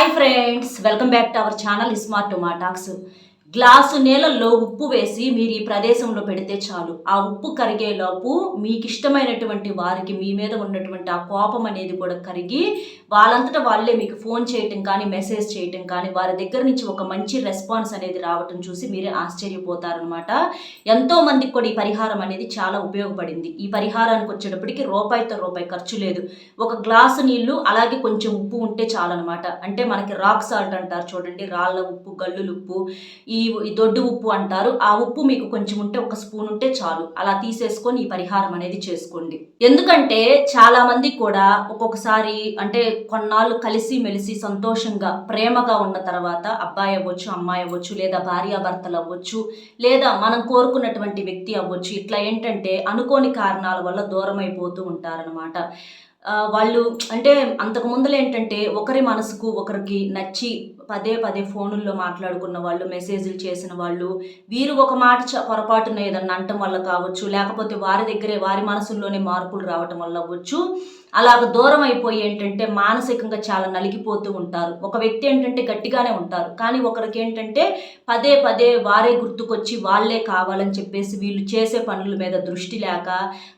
Hi friends, welcome back to our channel smart టొమాటాక్స్. Glass నీళ్ళల్లో ఉప్పు వేసి మీరు ఈ ప్రదేశంలో పెడితే చాలు. ఆ ఉప్పు కరిగేలోపు మీకు ఇష్టమైనటువంటి వారికి మీ మీద ఉన్నటువంటి ఆ కోపం అనేది కూడా కరిగి వాళ్ళంతటా వాళ్ళే మీకు ఫోన్ చేయటం కానీ మెసేజ్ చేయటం కానీ వారి దగ్గర నుంచి ఒక మంచి రెస్పాన్స్ అనేది రావటం చూసి మీరే ఆశ్చర్యపోతారనమాట. ఎంతో మందికి కూడా ఈ పరిహారం అనేది చాలా ఉపయోగపడింది. ఈ పరిహారానికి వచ్చేటప్పటికి రూపాయితో రూపాయి ఖర్చు లేదు. ఒక గ్లాసు నీళ్లు అలాగే కొంచెం ఉప్పు ఉంటే చాలన్నమాట. అంటే మనకి రాక్ సాల్ట్ అంటారు చూడండి, రాళ్ళ ఉప్పు, గల్లులు ఉప్పు, ఈ దొడ్డు ఉప్పు అంటారు. ఆ ఉప్పు మీకు కొంచెం ఉంటే ఒక స్పూన్ ఉంటే చాలు. అలా తీసేసుకొని ఈ పరిహారం అనేది చేసుకోండి. ఎందుకంటే చాలా మంది కూడా ఒక్కొక్కసారి అంటే కొన్నాళ్ళు కలిసి మెలిసి సంతోషంగా ప్రేమగా ఉన్న తర్వాత అబ్బాయి అవ్వచ్చు, అమ్మాయి అవ్వచ్చు, లేదా భార్యాభర్తలు అవ్వచ్చు, లేదా మనం కోరుకున్నటువంటి వ్యక్తి అవ్వచ్చు, ఇట్లా ఏంటంటే అనుకోని కారణాల వల్ల దూరం అయిపోతూ ఉంటారనమాట. వాళ్ళు అంటే అంతకు ముందులో ఏంటంటే ఒకరి మనసుకు ఒకరికి నచ్చి పదే పదే ఫోనుల్లో మాట్లాడుకున్న వాళ్ళు, మెసేజ్లు చేసిన వాళ్ళు, వీరు ఒక మాట పొరపాటున ఏదన్నా అనటం వల్ల కావచ్చు, లేకపోతే వారి దగ్గరే వారి మనసుల్లోనే మార్పులు రావటం వల్ల అవ్వచ్చు, అలాగ దూరం అయిపోయి ఏంటంటే మానసికంగా చాలా నలిగిపోతూ ఉంటారు. ఒక వ్యక్తి ఏంటంటే గట్టిగానే ఉంటారు, కానీ ఒకరికి ఏంటంటే పదే పదే వారే గుర్తుకొచ్చి వాళ్ళే కావాలని చెప్పేసి వీళ్ళు చేసే పనుల మీద దృష్టి లేక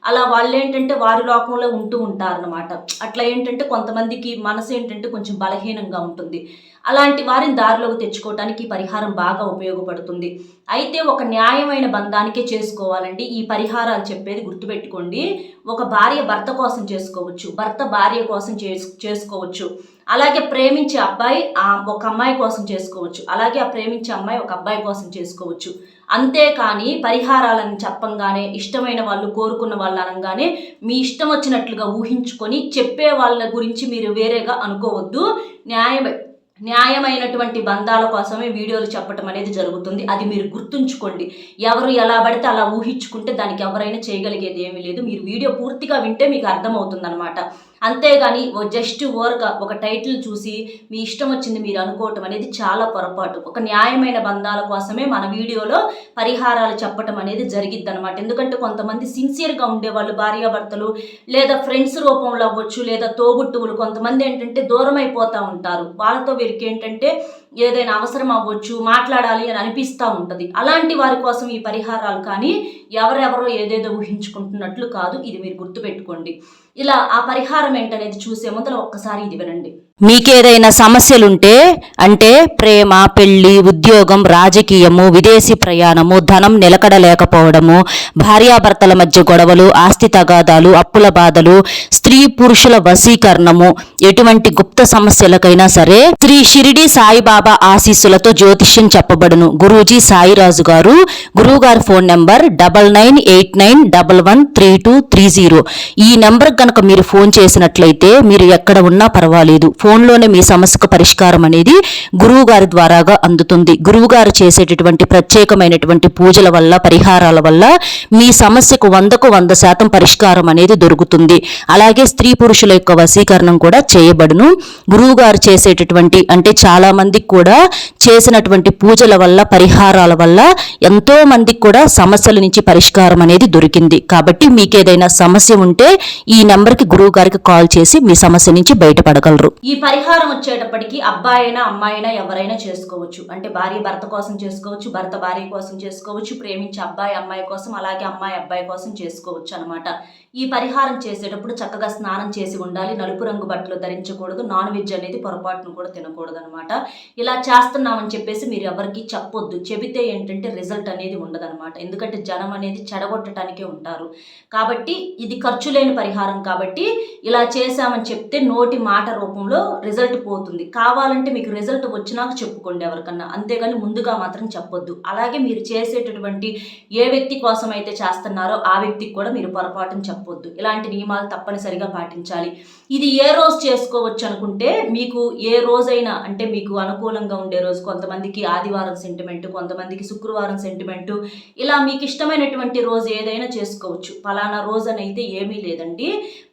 అలా వాళ్ళు ఏంటంటే వారి లోకంలో ఉంటూ ఉంటారన్నమాట. అట్లా ఏంటంటే కొంతమందికి మనసు ఏంటంటే కొంచెం బలహీనంగా ఉంటుంది. అలాంటి వారిని దారిలోకి తెచ్చుకోవడానికి ఈ పరిహారం బాగా ఉపయోగపడుతుంది. అయితే ఒక న్యాయమైన బంధానికే చేసుకోవాలండి ఈ పరిహారాలు చెప్పేది గుర్తుపెట్టుకోండి. ఒక భార్య భర్త కోసం చేసుకోవచ్చు, భర్త భార్య కోసం చేసుకోవచ్చు, అలాగే ప్రేమించే అబ్బాయి ఒక అమ్మాయి కోసం చేసుకోవచ్చు, అలాగే ఆ ప్రేమించే అమ్మాయి ఒక అబ్బాయి కోసం చేసుకోవచ్చు. అంతేకాని పరిహారాలను చెప్పంగానే ఇష్టమైన వాళ్ళు కోరుకున్న వాళ్ళు అనగానే మీ ఇష్టం వచ్చినట్లుగా ఊహించుకొని చెప్పే వాళ్ళ గురించి మీరు వేరేగా అనుకోవద్దు. న్యాయమైనటువంటి బంధాల కోసమే వీడియోలు చెప్పటం అనేది జరుగుతుంది. అది మీరు గుర్తుంచుకోండి. ఎవరు ఎలా పడితే అలా ఊహించుకుంటే దానికి ఎవరైనా చేయగలిగేది ఏమీ లేదు. మీరు వీడియో పూర్తిగా వింటే మీకు అర్థమవుతుంది అనమాట. అంతేగాని జస్ట్ ఓవర్గా ఒక టైటిల్ చూసి మీ ఇష్టం వచ్చింది మీరు అనుకోవటం అనేది చాలా పొరపాటు. ఒక న్యాయమైన బంధాల కోసమే మన వీడియోలో పరిహారాలు చెప్పటం అనేది జరిగిద్ది అనమాట. ఎందుకంటే కొంతమంది సిన్సియర్గా ఉండేవాళ్ళు భార్యాభర్తలు లేదా ఫ్రెండ్స్ రూపంలో అవ్వచ్చు, లేదా తోబుట్టువులు కొంతమంది ఏంటంటే దూరం అయిపోతూ ఉంటారు. వాళ్ళతో వీరికి ఏంటంటే ఏదైనా అవసరం అవ్వచ్చు, మాట్లాడాలి అని అనిపిస్తూ ఉంటుంది. అలాంటి వారి కోసం ఈ పరిహారాలు కానీ ఎవరెవరో ఏదేదో ఊహించుకుంటున్నట్లు కాదు. ఇది మీరు గుర్తుపెట్టుకోండి. ఇలా ఆ పరిహారం ఏంటనేది చూసే ముందర ఒక్కసారి ఇది వినండి. మీకేదైనా సమస్యలుంటే అంటే ప్రేమ, పెళ్లి, ఉద్యోగం, రాజకీయము, విదేశీ ప్రయాణము, ధనం నిలకడ లేకపోవడము, భార్యాభర్తల మధ్య గొడవలు, ఆస్తి తగాదాలు, అప్పుల బాధలు, స్త్రీ పురుషుల వశీకరణము, ఎటువంటి గుప్త సమస్యలకైనా సరే శ్రీ షిరిడి సాయిబాబా ఆశీస్సులతో జ్యోతిష్యం చెప్పబడును. గురూజీ సాయిరాజు గారు. గురువుగారి ఫోన్ నెంబర్ 9989113230. ఈ నెంబర్ కనుక మీరు ఫోన్ చేసినట్లయితే మీరు ఎక్కడ ఉన్నా పర్వాలేదు, ఫోన్లోనే మీ సమస్యకు పరిష్కారం అనేది గురువు గారి ద్వారాగా అందుతుంది. గురువు గారు చేసేటటువంటి ప్రత్యేకమైనటువంటి పూజల వల్ల, పరిహారాల వల్ల మీ సమస్యకు 100% పరిష్కారం అనేది దొరుకుతుంది. అలాగే స్త్రీ పురుషుల యొక్క వశీకరణం కూడా చేయబడును. గురువు గారు చేసేటటువంటి అంటే చాలా మందికి కూడా చేసినటువంటి పూజల వల్ల, పరిహారాల వల్ల ఎంతో మందికి కూడా సమస్యల నుంచి పరిష్కారం అనేది దొరికింది. కాబట్టి మీకేదైనా సమస్య ఉంటే ఈ నెంబర్కి గురువు గారికి కాల్ చేసి మీ సమస్య నుంచి బయటపడగలరు. ఈ పరిహారం వచ్చేటప్పటికి అబ్బాయి అయినా అమ్మాయి అయినా ఎవరైనా చేసుకోవచ్చు. అంటే భార్య భర్త కోసం చేసుకోవచ్చు, భర్త భార్య కోసం చేసుకోవచ్చు, ప్రేమించే అబ్బాయి అమ్మాయి కోసం, అలాగే అమ్మాయి అబ్బాయి కోసం చేసుకోవచ్చు అనమాట. ఈ పరిహారం చేసేటప్పుడు చక్కగా స్నానం చేసి ఉండాలి. నలుపు రంగు బట్టలు ధరించకూడదు. నాన్ వెజ్ అనేది పొరపాటును కూడా తినకూడదు అనమాట. ఇలా చేస్తున్నామని చెప్పేసి మీరు ఎవరికి చెప్పొద్దు. చెబితే ఏంటంటే రిజల్ట్ అనేది ఉండదనమాట. ఎందుకంటే జనం అనేది చెడగొట్టడానికే ఉంటారు. కాబట్టి ఇది ఖర్చు లేని పరిహారం కాబట్టి ఇలా చేశామని చెప్తే నోటి మాట రూపంలో రిజల్ట్ పోతుంది. కావాలంటే మీకు రిజల్ట్ వచ్చినాక చెప్పుకోండి ఎవరికన్నా, అంతేగాని ముందుగా మాత్రం చెప్పొద్దు. అలాగే మీరు చేసేటటువంటి ఏ వ్యక్తి కోసం అయితే చేస్తున్నారో ఆ వ్యక్తికి కూడా మీరు పొరపాటును చెప్పొద్దు. ఇలాంటి నియమాలు తప్పనిసరిగా పాటించాలి. ఇది ఏ రోజు చేసుకోవచ్చు అనుకుంటే మీకు ఏ రోజైనా అంటే మీకు అనుకూలంగా ఉండే రోజు, కొంతమందికి ఆదివారం సెంటిమెంట్, కొంతమందికి శుక్రవారం సెంటిమెంట్, ఇలా మీకు ఇష్టమైనటువంటి రోజు ఏదైనా చేసుకోవచ్చు. ఫలానా రోజు అని అయితే ఏమీ లేదండి.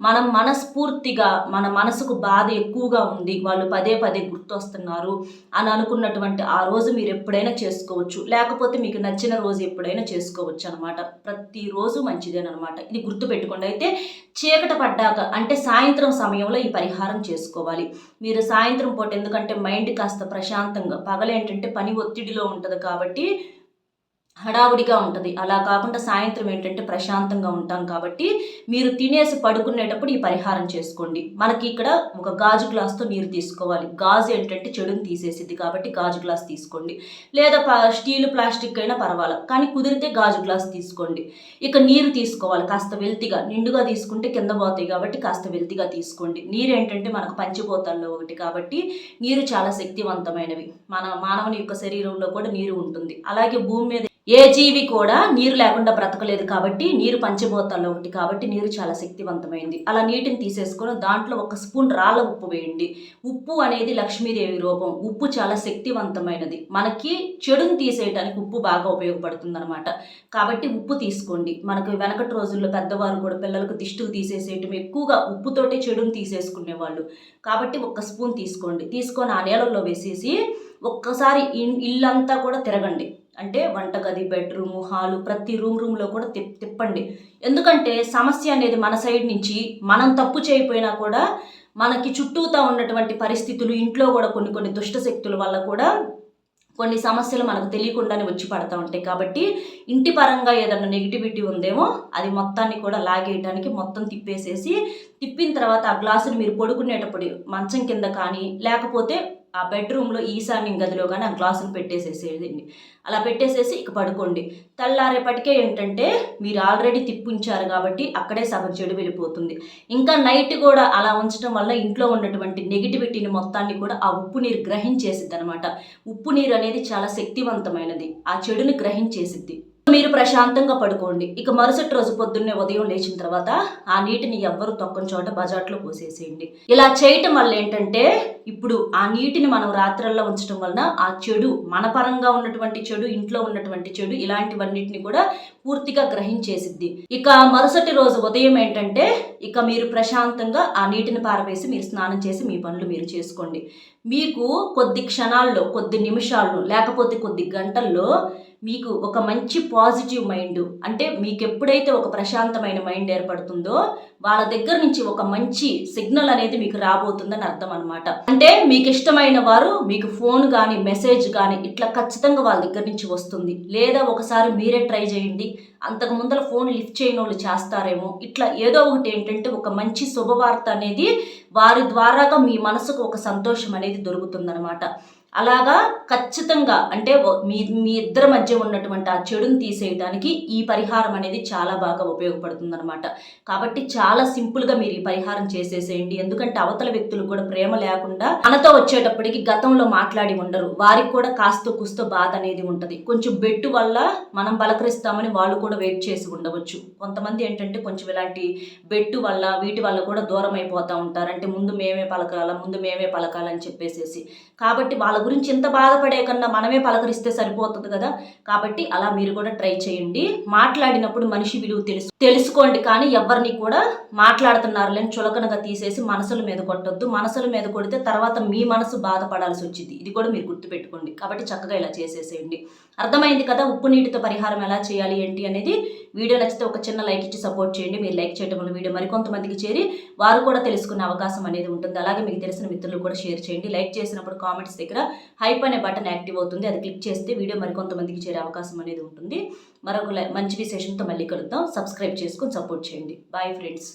మనం మనస్ఫూర్తిగా మన మనసుకు బాధ ఎక్కువగా ఉంది, వాళ్ళు పదే పదే గుర్తొస్తున్నారు అని అనుకున్నటువంటి ఆ రోజు మీరు ఎప్పుడైనా చేసుకోవచ్చు. లేకపోతే మీకు నచ్చిన రోజు ఎప్పుడైనా చేసుకోవచ్చు అనమాట. ప్రతిరోజు మంచిదేనమాట. ఇది గుర్తుపెట్టుకోండి. అయితే చీకట పడ్డాక అంటే సాయంత్రం సమయంలో ఈ పరిహారం చేసుకోవాలి. మీరు సాయంత్రం పూట, ఎందుకంటే మైండ్ కాస్త ప్రశాంతంగా, పగలేంటంటే పని ఒత్తిడిలో ఉంటుంది కాబట్టి హడావుడిగా ఉంటుంది. అలా కాకుండా సాయంత్రం ఏంటంటే ప్రశాంతంగా ఉంటాం కాబట్టి మీరు తినేసి పడుకునేటప్పుడు ఈ పరిహారం చేసుకోండి. మనకి ఇక్కడ ఒక గాజు గ్లాస్తో నీరు తీసుకోవాలి. గాజు ఏంటంటే చెడుని తీసేసిద్ది కాబట్టి గాజు గ్లాస్ తీసుకోండి, లేదా స్టీలు ప్లాస్టిక్ అయినా పర్వాలేదు, కానీ కుదిరితే గాజు గ్లాస్ తీసుకోండి. ఇక నీరు తీసుకోవాలి, కాస్త వెల్తిగా, నిండుగా తీసుకుంటే కింద పోతాయి కాబట్టి కాస్త వెల్తిగా తీసుకోండి. నీరు ఏంటంటే మనకు పంచభూతాల్లో ఒకటి కాబట్టి నీరు చాలా శక్తివంతమైనవి. మన మానవుని యొక్క శరీరంలో కూడా నీరు ఉంటుంది. అలాగే భూమి మీద ఏ జీవి కూడా నీరు లేకుండా బ్రతకలేదు కాబట్టి నీరు పంచభూతాల్లో ఒకటి కాబట్టి నీరు చాలా శక్తివంతమైంది. అలా నీటిని తీసేసుకొని దాంట్లో 1 స్పూన్ రాళ్ళ ఉప్పు వేయండి. ఉప్పు అనేది లక్ష్మీదేవి రూపం. ఉప్పు చాలా శక్తివంతమైనది. మనకి చెడుని తీసేయడానికి ఉప్పు బాగా ఉపయోగపడుతుంది అనమాట. కాబట్టి ఉప్పు తీసుకోండి. మనకు వెనకటి రోజుల్లో పెద్దవారు కూడా పిల్లలకు దిష్టికి తీసేసేయటం ఎక్కువగా ఉప్పుతోటి చెడుని తీసేసుకునేవాళ్ళు. కాబట్టి 1 స్పూన్ తీసుకోండి. తీసుకొని ఆ నీళ్ళల్లో వేసేసి ఒక్కసారి ఇల్లంతా కూడా తిరగండి. అంటే వంటగది, బెడ్రూము, హాలు, ప్రతి రూమ్లో కూడా తిప్పండి. ఎందుకంటే సమస్య అనేది మన సైడ్ నుంచి మనం తప్పు చేయకపోయినా కూడా మనకి చుట్టూతా ఉన్నటువంటి పరిస్థితులు, ఇంట్లో కూడా కొన్ని దుష్ట శక్తుల వల్ల కూడా కొన్ని సమస్యలు మనకు తెలియకుండానే వచ్చి పడతా ఉంటాయి. కాబట్టి ఇంటి పరంగా ఏదన్నా నెగిటివిటీ ఉందేమో అది మొత్తాన్ని కూడా లాగేయడానికి మొత్తం తిప్పిన తర్వాత ఆ గ్లాసుని మీరు పడుకునేటప్పుడు మంచం కింద కానీ లేకపోతే ఆ బెడ్రూమ్లో ఈశాన్యం గదిలో కానీ ఆ గ్లాసును పెట్టేసేసేయండి. అలా పెట్టేసేసి ఇక పడుకోండి. తెల్లారేపటికే ఏంటంటే మీరు ఆల్రెడీ తిప్పించారు కాబట్టి అక్కడే సగం చెడు వెళ్ళిపోతుంది. ఇంకా నైట్ కూడా అలా ఉంచడం వల్ల ఇంట్లో ఉన్నటువంటి నెగిటివిటీని మొత్తాన్ని కూడా ఆ ఉప్పు నీరు గ్రహించేసిద్ది అనమాట. ఉప్పు నీరు అనేది చాలా శక్తివంతమైనది. ఆ చెడుని గ్రహించేసిద్ది. మీరు ప్రశాంతంగా పడుకోండి. ఇక మరుసటి రోజు పొద్దున్నే ఉదయం లేచిన తర్వాత ఆ నీటిని ఎవ్వరు తొక్కని చోట బజాట్లో పోసేసేయండి. ఇలా చేయటం వల్ల ఏంటంటే ఇప్పుడు ఆ నీటిని మనం రాత్రల్లో ఉంచడం వలన ఆ చెడు, మన పరంగా ఉన్నటువంటి చెడు, ఇంట్లో ఉన్నటువంటి చెడు, ఇలాంటివన్నిటిని కూడా పూర్తిగా గ్రహించేసిద్ది. ఇక మరుసటి రోజు ఉదయం ఏంటంటే ఇక మీరు ప్రశాంతంగా ఆ నీటిని పారవేసి మీరు స్నానం చేసి మీ పనులు మీరు చేసుకోండి. మీకు కొద్ది క్షణాల్లో, కొద్ది నిమిషాల్లో, లేకపోతే కొద్ది గంటల్లో మీకు ఒక మంచి పాజిటివ్ మైండ్, అంటే మీకు ఎప్పుడైతే ఒక ప్రశాంతమైన మైండ్ ఏర్పడుతుందో వాళ్ళ దగ్గర నుంచి ఒక మంచి సిగ్నల్ అనేది మీకు రాబోతుందని అర్థం అనమాట. అంటే మీకు ఇష్టమైన వారు మీకు ఫోన్ కానీ మెసేజ్ కానీ ఇట్లా ఖచ్చితంగా వాళ్ళ దగ్గర నుంచి వస్తుంది. లేదా ఒకసారి మీరే ట్రై చేయండి. అంతకు ముందర ఫోన్ లిఫ్ట్ చేయని వాళ్ళు చేస్తారేమో. ఇట్లా ఏదో ఒకటి ఏంటంటే ఒక మంచి శుభవార్త అనేది వారి ద్వారాగా మీ మనసుకు ఒక సంతోషం అనేది దొరుకుతుందనమాట. అలాగా ఖచ్చితంగా అంటే మీ ఇద్దరి మధ్య ఉన్నటువంటి ఆ చెడుని తీసేయడానికి ఈ పరిహారం అనేది చాలా బాగా ఉపయోగపడుతుంది అనమాట. కాబట్టి చాలా సింపుల్గా మీరు ఈ పరిహారం చేసేసేయండి. ఎందుకంటే అవతల వ్యక్తులు కూడా ప్రేమ లేకుండా మనతో వచ్చేటప్పటికి గతంలో మాట్లాడి ఉండరు. వారికి కూడా కాస్తో కూస్తో బాధ అనేది ఉంటుంది. కొంచెం బెట్టు వల్ల మనం పలకరిస్తామని వాళ్ళు కూడా వెయిట్ చేసి ఉండవచ్చు. కొంతమంది ఏంటంటే కొంచెం ఇలాంటి బెట్టు వల్ల వీటి వల్ల కూడా దూరం అయిపోతూ ఉంటారు. అంటే ముందు మేమే పలకాలని చెప్పేసేసి. కాబట్టి వాళ్ళ గురించి ఇంత బాధపడే కన్నా మనమే పలకరిస్తే సరిపోతుంది కదా. కాబట్టి అలా మీరు కూడా ట్రై చేయండి. మాట్లాడినప్పుడు మనిషి విలువ తెలుసుకోండి, కానీ ఎవరిని కూడా మాట్లాడుతున్నారు లేని చులకనగా తీసేసి మనసుల మీద కొట్టొద్దు. మనసుల మీద కొడితే తర్వాత మీ మనసు బాధపడాల్సి వచ్చింది. ఇది కూడా మీరు గుర్తుపెట్టుకోండి. కాబట్టి చక్కగా ఇలా చేసేసేయండి. అర్థమైంది కదా ఉప్పు నీటితో పరిహారం ఎలా చేయాలి ఏంటి అనేది. వీడియో నచ్చితే ఒక చిన్న లైక్ ఇచ్చి సపోర్ట్ చేయండి. మీరు లైక్ చేయడం వల్ల వీడియో మరికొంతమందికి చేరి వారు కూడా తెలుసుకునే అవకాశం అనేది ఉంటుంది. అలాగే మీకు తెలిసిన మిత్రులు కూడా షేర్ చేయండి. లైక్ చేసినప్పుడు కామెంట్స్ దగ్గర హైప్ అనే బటన్ యాక్టివ్ అవుతుంది. అది క్లిక్ చేస్తే వీడియో మరికొంతమందికి చేరే అవకాశం అనేది ఉంటుంది. మరొక మంచి విశేషంతో మళ్ళీ కలుద్దాం. సబ్స్క్రైబ్ చేసుకొని సపోర్ట్ చేయండి. Bye friends.